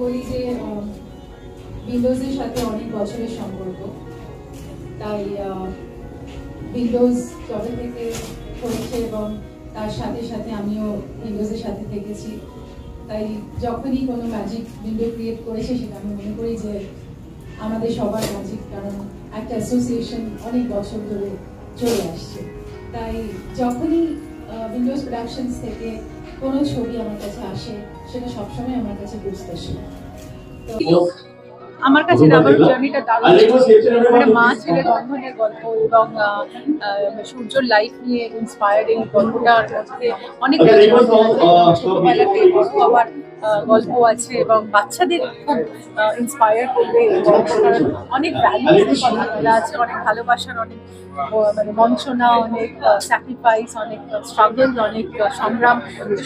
করি যে উইন্ডোজের সাথে অনেক বছরের সম্পর্ক, তাই উইন্ডোজ যবে থেকে হয়েছে এবং তার সাথে সাথে আমিও উইন্ডোজের সাথে থেকেছি, তাই যখনই কোনো ম্যাজিক উইন্ডো ক্রিয়েট করেছে সেটা আমি মনে করি যে আমাদের সবার ম্যাজিক, কারণ একটা অ্যাসোসিয়েশন অনেক বছর ধরে চলে আসছে। তাই যখনই উইন্ডোজ প্রোডাকশনস থেকে কোনো ছবি আমার কাছে আসে সেটা সবসময় আমার কাছে খুব স্পেশাল। আমার কাছে দাবার জার্নিটা দারুণ, মানে মা ছেলে বন্ধনের গল্প এবং সূর্যর লাইফ নিয়ে ইন্সপায়ার্ড এই গল্পটার মধ্যে অনেক ছোটবেলাতে বড় হবার গল্প আছে এবং বাচ্চাদের খুব ইন্সপায়ার করবে। অনেক ভ্যালুস কথা বলা আছে, অনেক ভালোবাসার, অনেক মানে বঞ্চনা, অনেক স্যাক্রিফাইস, অনেক স্ট্রাগল, অনেক সংগ্রাম,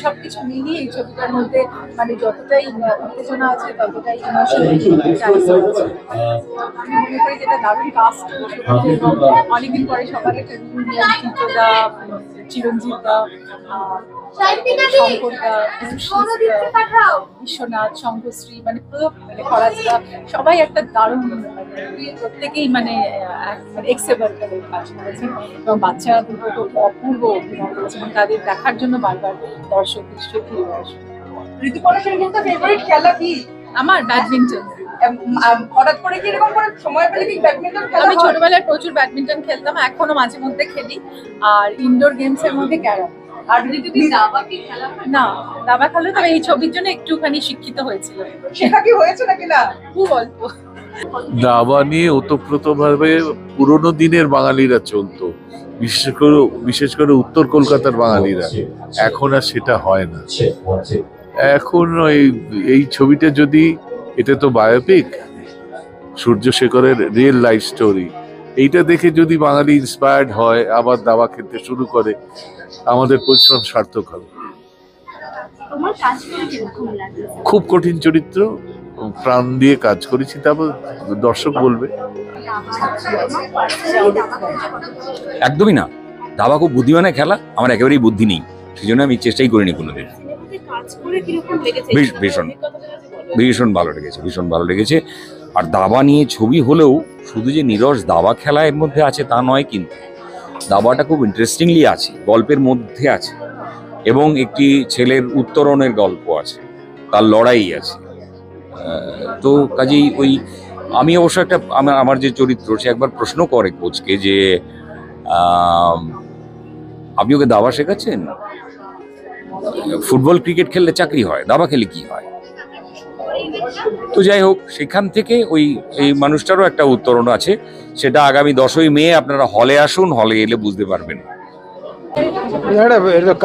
সবকিছু মিলিয়ে এই ছবিটার মধ্যে মানে যতটাই উত্তেজনা আছে ততটাই ইমোশন আছে। আমি মনে করি যেটা দারুণ কাস্ট, অনেকদিন পরে সবার একটা রিউনিয়ন, চিত্রদা, চিরঞ্জিত দা, বিশ্বনাথ, শঙ্কশ্রী, মানে পুরো মানে খরাজদা, সবাই একটা দারুণ প্রত্যেকেই মানে এক্সেভার কাজ করেছেন এবং বাচ্চারা দুটো তো অপূর্ব অভিনয় করেছে এবং তাদের দেখার জন্য বারবার দর্শক নিশ্চয়ই ফিরে আসবে। ঋতুপর্ণা সেনগুপ্তের ফেভারিট খেলা কি? আমার ব্যাডমিন্টন। হঠাৎ করে কি এরকম করে সময় পেলে কি ব্যাডমিন্টন খেলা? আমি ছোটবেলায় প্রচুর ব্যাডমিন্টন খেলতাম, এখনো মাঝে মধ্যে খেলি, আর ইনডোর গেমস এর মধ্যে ক্যারম। আর যদি দাবা কি খেলা? না, দাবা খেলে তবে এই ছবির জন্য একটুখানি শিক্ষিত হয়েছিল। সেটা কি হয়েছে নাকি না? খুব অল্প। দাবা নিয়ে ওতপ্রোতভাবে পুরোনো দিনের বাঙালিরা চলতো, বিশেষ করে উত্তর কলকাতার বাঙালিরা। এখন আর সেটা হয় না। এখন এই ছবিটা যদি, এটা তো বায়োপিক, সূর্যশেখরের রিয়েল লাইফ স্টোরি, এইটা দেখে যদি বাঙালি ইন্সপায়ার্ড হয়, আবার দাবা খেলতে শুরু করে, আমাদের পরিশ্রম সার্থক হবে। খুব কঠিন চরিত্র, প্রাণ দিয়ে কাজ করেছি, তারপর দর্শক বলবে। একদমই না, দাবা খুব বুদ্ধিমানের খেলা, আমার একেবারেই বুদ্ধি নেই, সেই জন্য আমি চেষ্টাই করিনি কোনোদিন। ভীষণ ভীষণ ভালো লেগেছে, ভীষণ ভালো লেগেছে। আর দাবা নিয়ে ছবি হলেও শুধু যে নিরস দাবা খেলা এর মধ্যে আছে তা নয়, কিন্তু দাবাটা খুব ইন্টারেস্টিংলি আছে, গল্পের মধ্যে আছে, এবং একটি ছেলের উত্তরণের গল্প আছে, তার লড়াই আছে। তো কাজেই আমি অবশ্য একটা আমার যে চরিত্র, সে একবার প্রশ্ন করে কোচকে যে আপনি ওকে দাবা শেখাচ্ছেন, ফুটবল ক্রিকেট খেললে চাকরি হয়, দাবা খেলে কি হয়? তো যাই হোক, সেখান থেকে এই মানুষটারও একটা উত্তরণ আছে, সেটা আগামী 10ই মে আপনারা হলে আসুন, হলে এলে বুঝতে পারবেন।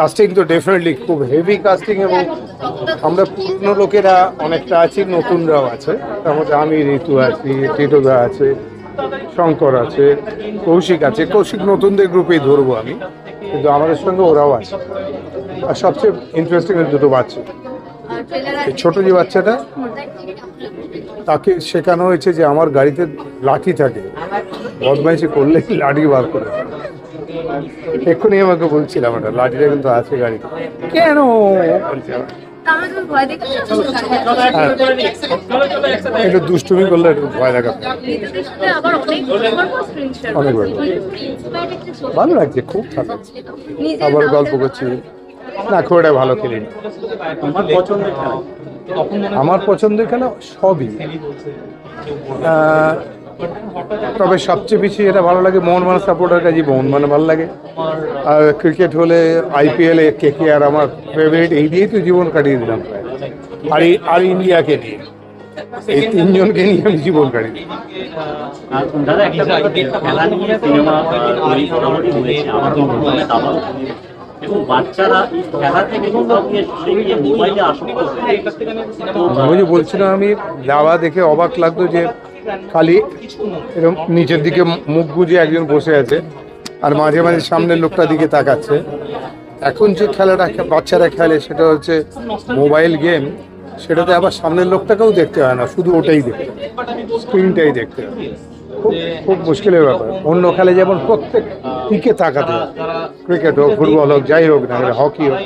কাস্টিং তো ডেফিনেটলি খুব হেভি কাস্টিং, এবং আমরা পুরনো লোকেরা অনেকটা আছি, নতুনরাও আছে। তার মধ্যে আমি, ঋতু আছি, টিটোদা আছে, শঙ্কর আছে, কৌশিক আছে। কৌশিক নতুনদের গ্রুপেই ধরবো আমি, কিন্তু আমাদের সঙ্গে ওরাও আছে। আর সবচেয়ে ইন্টারেস্টিং দুটো বাচ্চা, ছোট যে বাচ্চাটা, তাকে শেখানো হয়েছে যে আমার গাড়িতে লাঠি থাকে, বদমাইশি করলে লাঠি বার করে। এক্ষুনি আমাকে বলছিলাম, ওটা লাঠিটা কিন্তু আছে গাড়িতে, কেন বলছে একটু দুষ্টুমি করলে একটু ভয় লাগা। অনেক ভালো লাগছে, খুব থাকে। আবার গল্প করছি না, খুব একটা ভালো খেলিনি। আমার পছন্দের খেলা সবই, তবে সবচেয়ে বেশি এটা ভালো লাগে মোহনবাগান সাপোর্টার কাজে, মোহনবাগান ভালো লাগে। আর ক্রিকেট হলে IPL এ KKR আমার ফেভারিট, এই দিয়েই তো জীবন কাটিয়ে দিলাম প্রায়। আর ইন্ডিয়াকে নিয়ে, এই তিনজনকে নিয়ে আমি জীবন কাটিয়ে দিই। বলছিলাম, আমি দাবা দেখে অবাক লাগতো যে খালি এরকম নিচের দিকে মুখ গুজে একজন বসে আছে, আর মাঝে মাঝে সামনের লোকটার দিকে তাকাচ্ছে। এখন যে খেলাটা বাচ্চারা খেলে সেটা হচ্ছে মোবাইল গেম, সেটাতে আবার সামনের লোকটাকেও দেখতে হয় না, শুধু ওটাই দেখতে, স্ক্রিনটাই দেখতে হয়। খুব মুশকিলের ব্যাপার। অন্য খেলে যেমন প্রত্যেক দিকে তাকাতে হয়, ক্রিকেট হোক, ফুটবল হোক, যাই হোক না, হকি হোক,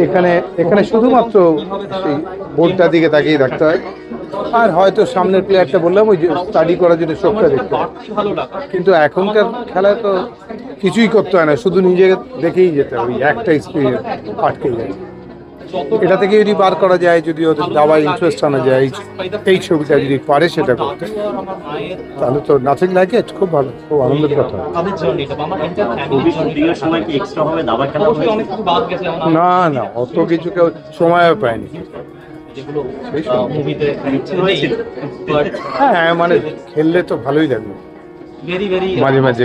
এখানে এখানে শুধুমাত্র সেই বোর্ডটার দিকে তাকিয়ে থাকতে হয়। আর হয়তো সামনের প্লেয়ারটা বললাম ওই যে স্টাডি করার জন্য চোখটা দেখতে হয়। কিন্তু এখনকার খেলায় তো কিছুই করতে হয় না, শুধু নিজেকে দেখেই যেতে হবে, একটা এক্সপিরিয়েন্স আটকে যায়। এটা থেকে যদি বার করা যায়, যদি ওদের দাবায় ইন্টারেস্ট আনা যায়, এই ছবিটা যদি পারে সেটা করতে, তাহলে তো নাথিং লাইক ইট, খুব ভালো, খুব আনন্দের কথা। না না, অত কিছু কেউ সময়ও পায়নি। হ্যাঁ মানে খেললে তো ভালোই লাগবে মাঝে মাঝে।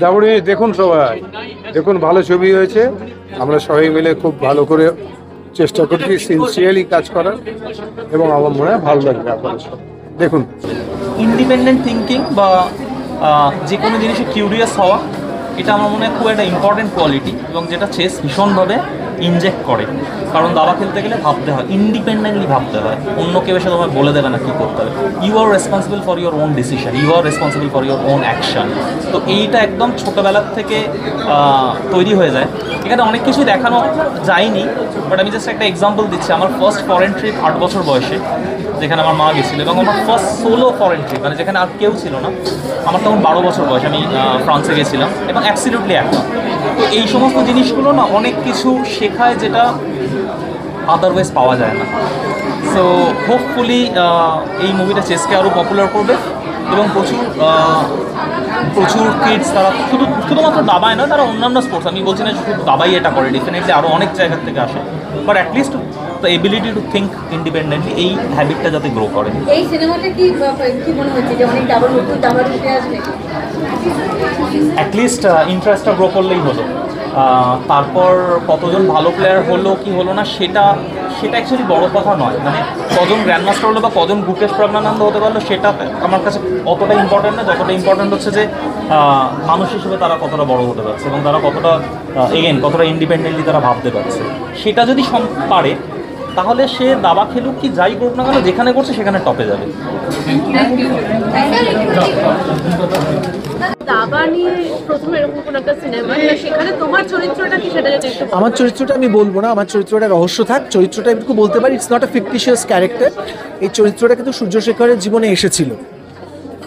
দাবড়ি দেখুন, সবাই দেখুন, ভালো ছবি হয়েছে। আমরা সবাই মিলে খুব ভালো করে চেষ্টা করছি সিনসিয়ারলি কাজ করার, এবং আমার মনে হয় ভালো লাগবে আপনাদের সব দেখুন। ইন্ডিপেন্ডেন্ট থিঙ্কিং বা যে কোনো জিনিসে কিউরিয়াস হওয়া, এটা আমার মনে হয় খুব একটা ইম্পর্টেন্ট কোয়ালিটি, এবং যেটা চেস ভীষণভাবে ইনজেক্ট করে। কারণ দাবা খেলতে গেলে ভাবতে হয়, ইন্ডিপেন্ডেন্টলি ভাবতে হয়, অন্য কেউ এসে তোমায় বলে দেবে না কী করতে হবে। You are responsible for your own decision, you are responsible for your own action. তো এইটা একদম ছোটোবেলার থেকে তৈরি হয়ে যায়। এখানে অনেক কিছুই দেখানো যায়নি, বাট আমি জাস্ট একটা এক্সাম্পল দিচ্ছি। আমার ফার্স্ট ফরেন ট্রিপ 8 বছর বয়সে, যেখানে আমার মা গেছিলো, এবং আমার ফার্স্ট সোলো ফরেন ট্রিপ, মানে যেখানে আর কেউ ছিল না, আমার তখন 12 বছর বয়স, আমি ফ্রান্সে গেছিলাম, এবং অ্যাবসলিউটলি একা। তো এই সমস্ত জিনিসগুলো না অনেক কিছু শেখায়, যেটা আদারওয়াইজ পাওয়া যায় না। সো হোপফুলি এই মুভিটা চেসকে আরও পপুলার করবে, এবং প্রচুর কিডস তারা শুধুমাত্র দাবায় না, তারা অন্যান্য স্পোর্টস, আমি বলছি না শুধু দাবাই এটা করে, ডেফিনেটলি আরও অনেক জায়গার থেকে আসে, but at least the ability to think independently, এই হ্যাবিটটা যাতে গ্রো করে। এই সিনেমাটা কি মনে হচ্ছে যে অনেক দাবার নতুন দাবার উঠে আসবে? অ্যাটলিস্ট ইন্টারেস্টটা গ্রো করলেই হলো। তারপর কতজন ভালো প্লেয়ার হলো কি হলো না সেটা অ্যাকচুয়ালি বড় কথা নয়। মানে কজন গ্র্যান্ডমাস্টার হলো বা কজন গুকেশ প্রজ্ঞানন্দ হতে পারলো, সেটা আমার কাছে অতটা ইম্পর্টেন্ট না, যতটা ইম্পর্টেন্ট হচ্ছে যে মানুষ হিসেবে তারা কতটা বড় হতে পারছে, এবং তারা কতটা ইন্ডিপেন্ডেন্টলি তারা ভাবতে পারছে। সেটা যদি পারে, তাহলে সে দাবা খেলুক কি যাই করুক না কেন, যেখানে করছে সেখানে টপে যাবে। দাবা নিয়ে প্রথমে এরকম কোনো একটা সিনেমা, সেখানে তোমার চরিত্রটা কি সেটা যদি একটু। আমার চরিত্রটা আমি বলবো না, আমার চরিত্রটা রহস্য থাক। চরিত্রটা একটু বলতে পারি, it's not a fictitious character. এই চরিত্রটা কিন্তু সূর্যশেখরের জীবনে এসেছিল,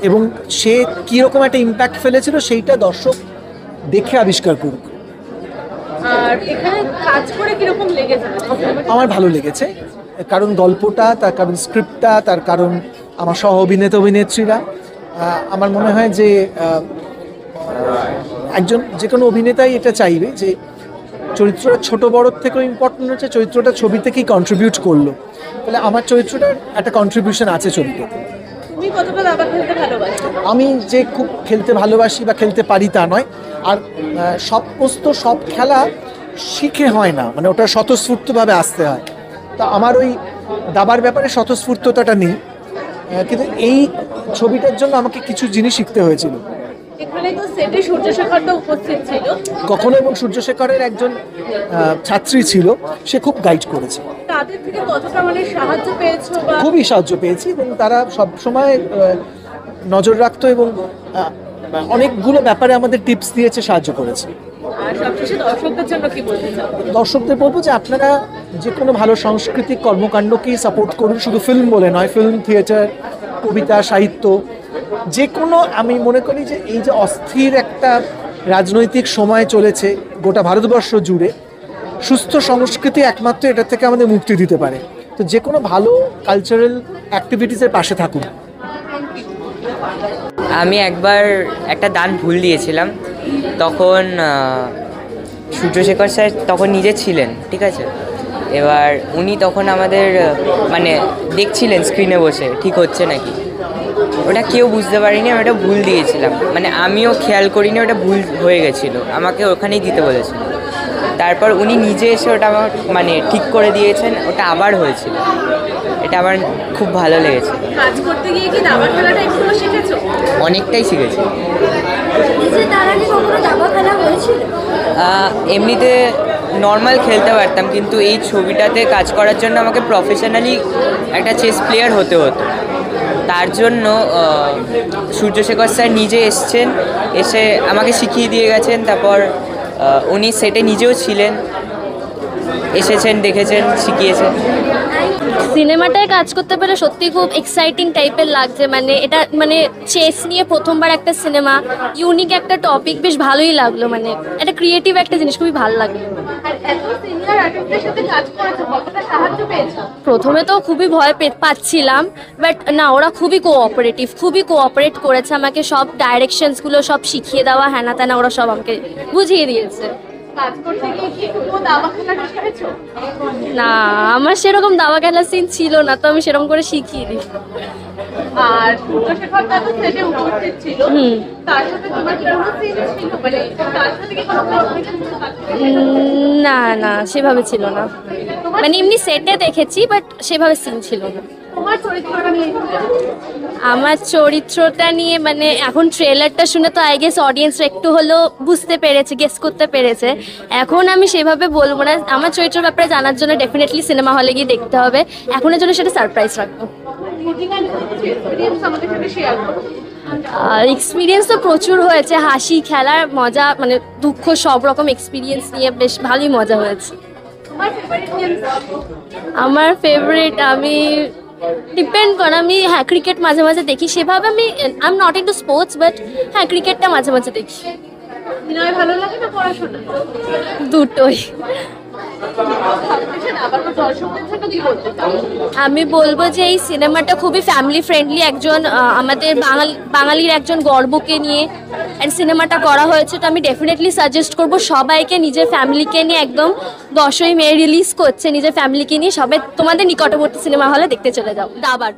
এবং সে কীরকম একটা ইম্প্যাক্ট ফেলেছিল সেইটা দর্শক দেখে আবিষ্কার করুক। আর এখানে কাজ করে কিরকম লেগেছে? আমার ভালো লেগেছে, কারণ গল্পটা, তার কারণ স্ক্রিপ্টটা, তার কারণ আমার সহ অভিনেত্রীরা। আমার মনে হয় যে একজন যে কোনো অভিনেতাই এটা চাইবে যে চরিত্রটা ছোট বড়োর থেকেও ইম্পর্টেন্ট হচ্ছে চরিত্রটা ছবি থেকেই কন্ট্রিবিউট করলো। তাহলে আমার চরিত্রটার একটা কন্ট্রিবিউশন আছে ছবিটাতে। তুমি কতটা দাবা খেলতে ভালোবাসো? আমি যে খুব খেলতে ভালোবাসি বা খেলতে পারি তা নয়, আর সব খেলা শিখে হয় না, মানে ওটা স্বতঃস্ফূর্তভাবে আসতে হয়। তো আমার ওই দাবার ব্যাপারে স্বতঃস্ফূর্ততাটা নেই, কিন্তু এই ছবিটার জন্য আমাকে কিছু জিনিস শিখতে হয়েছিল। এখানে তো সেটে সূর্যশেখরটা উপস্থিত ছিল কখনো, এবং সূর্যশেখরের একজন ছাত্রী ছিল, সে খুব গাইড করেছে। তাদের থেকে কতটা মানে সাহায্য পেয়েছো? খুবই সাহায্য পেয়েছি, এবং তারা সব সময় নজর রাখতো, এবং অনেকগুলো ব্যাপারে আমাদের টিপস দিয়েছে, সাহায্য করেছে। আর সবশেষে দর্শকদের জন্য কি বলতে চাও? দর্শকদের বলবো যে আপনারা যে কোনো ভালো সাংস্কৃতিক কর্মকাণ্ডকেই সাপোর্ট করুন, শুধু ফিল্ম বলে নয়, ফিল্ম, থিয়েটার, কবিতা, সাহিত্য, যে কোনো। আমি মনে করি যে এই যে অস্থির একটা রাজনৈতিক সময় চলেছে গোটা ভারতবর্ষ জুড়ে, সুস্থ সংস্কৃতি একমাত্র এটা থেকে আমাদের মুক্তি দিতে পারে। তো যে কোনো ভালো কালচারাল অ্যাক্টিভিটিসের পাশে থাকুন। আমি একবার একটা দান ভুল দিয়েছিলাম, তখন সূর্যশেখর স্যার তখন নিজে ছিলেন, ঠিক আছে। এবার উনি তখন আমাদের মানে দেখছিলেন স্ক্রিনে বসে ঠিক হচ্ছে নাকি, ওটা কেউ বুঝতে পারিনি আমি ওটা ভুল দিয়েছিলাম, মানে আমিও খেয়াল করিনি ওটা ভুল হয়ে গেছিলো, আমাকে ওখানেই দিতে বলেছিল। তারপর উনি নিজে এসে ওটা আমার মানে ঠিক করে দিয়েছেন, ওটা আবার হয়েছিল। এটা আমার খুব ভালো লেগেছে। কাজ করতে গিয়ে কি দাবা খেলাটা একটু শিখেছো? অনেকটাই শিখেছি। তার আগে কখনো দাবা খেলা হয়েছিল? এমনিতে নর্মাল খেলতে পারতাম, কিন্তু এই ছবিটাতে কাজ করার জন্য আমাকে প্রফেশনালি একটা চেস প্লেয়ার হতে হতো। তার জন্য সূর্যশেখর স্যার নিজে এসছেন, এসে আমাকে শিখিয়ে দিয়ে গেছেন। তারপর উনি সেটে নিজেও ছিলেন, এসেছেন, দেখেছেন, শিখিয়েছেন। সিনেমাটায় কাজ করতে পেরে সত্যি খুব এক্সাইটিং টাইপের লাগছে। মানে এটা মানে চেস নিয়ে প্রথমবার একটা সিনেমা, ইউনিক একটা টপিক, বেশ ভালোই লাগলো। মানে এটা ক্রিয়েটিভ একটা জিনিস, খুবই ভালো লাগলো। প্রথমে তো খুবই ভয় পাচ্ছিলাম, বাট না, ওরা খুবই কোঅপারেটিভ, খুবই কোঅপারেট করেছে আমাকে। সব ডাইরেকশনসগুলো সব শিখিয়ে দেওয়া, হ্যানা ত্যানা ওরা সব আমাকে বুঝিয়ে দিয়েছে। না, আমার সেরকম দাবা খেলার সিন ছিল না, তো আমি সেরকম করে শিখিয়ে দিই। আর সূর্যশেখর দা তো সেটে উপস্থিত ছিল, তার সাথে তোমার কি কোনো সিন ছিল? মানে তার সাথে কি কোনো না না, সেভাবে ছিল না। মানে এমনি সেটে দেখেছি, বাট সেভাবে সিন ছিল না। আমার চরিত্রটা নিয়ে মানে এখন ট্রেলারটা শুনে তো আই গেস অডিয়েন্সরা একটু হলেও বুঝতে পেরেছে, গেস করতে পেরেছে। এখন আমি সেভাবে বলবো না। আমার চরিত্রের ব্যাপারে জানার জন্য ডেফিনেটলি সিনেমা হলে গিয়ে দেখতে হবে। এখনের জন্য সেটা সারপ্রাইজ রাখবো। এক্সপিরিয়েন্স তো প্রচুর হয়েছে, হাসি, খেলার মজা, মানে দুঃখ, সব রকম এক্সপিরিয়েন্স নিয়ে বেশ ভালোই মজা হয়েছে। আমার ফেভারিট, আমি ডিপেন্ড করে, আমি হ্যাঁ ক্রিকেট মাঝে মাঝে দেখি। সেভাবে আমি I am not into sports, but হ্যাঁ ক্রিকেটটা মাঝে মাঝে দেখি। ভালো লাগে না পড়াশোনা? দুটোই। আমি বলবো যে এই সিনেমাটা খুবই ফ্যামিলি ফ্রেন্ডলি, একজন আমাদের বাঙালির একজন গর্বকে নিয়ে সিনেমাটা করা হয়েছে। তো আমি ডেফিনেটলি সাজেস্ট করবো সবাইকে নিজের ফ্যামিলিকে নিয়ে, একদম 10ই মে রিলিজ করছে, নিজের ফ্যামিলিকে নিয়ে সবাই তোমাদের নিকটবর্তী সিনেমা হলে দেখতে চলে যাও। দাবার।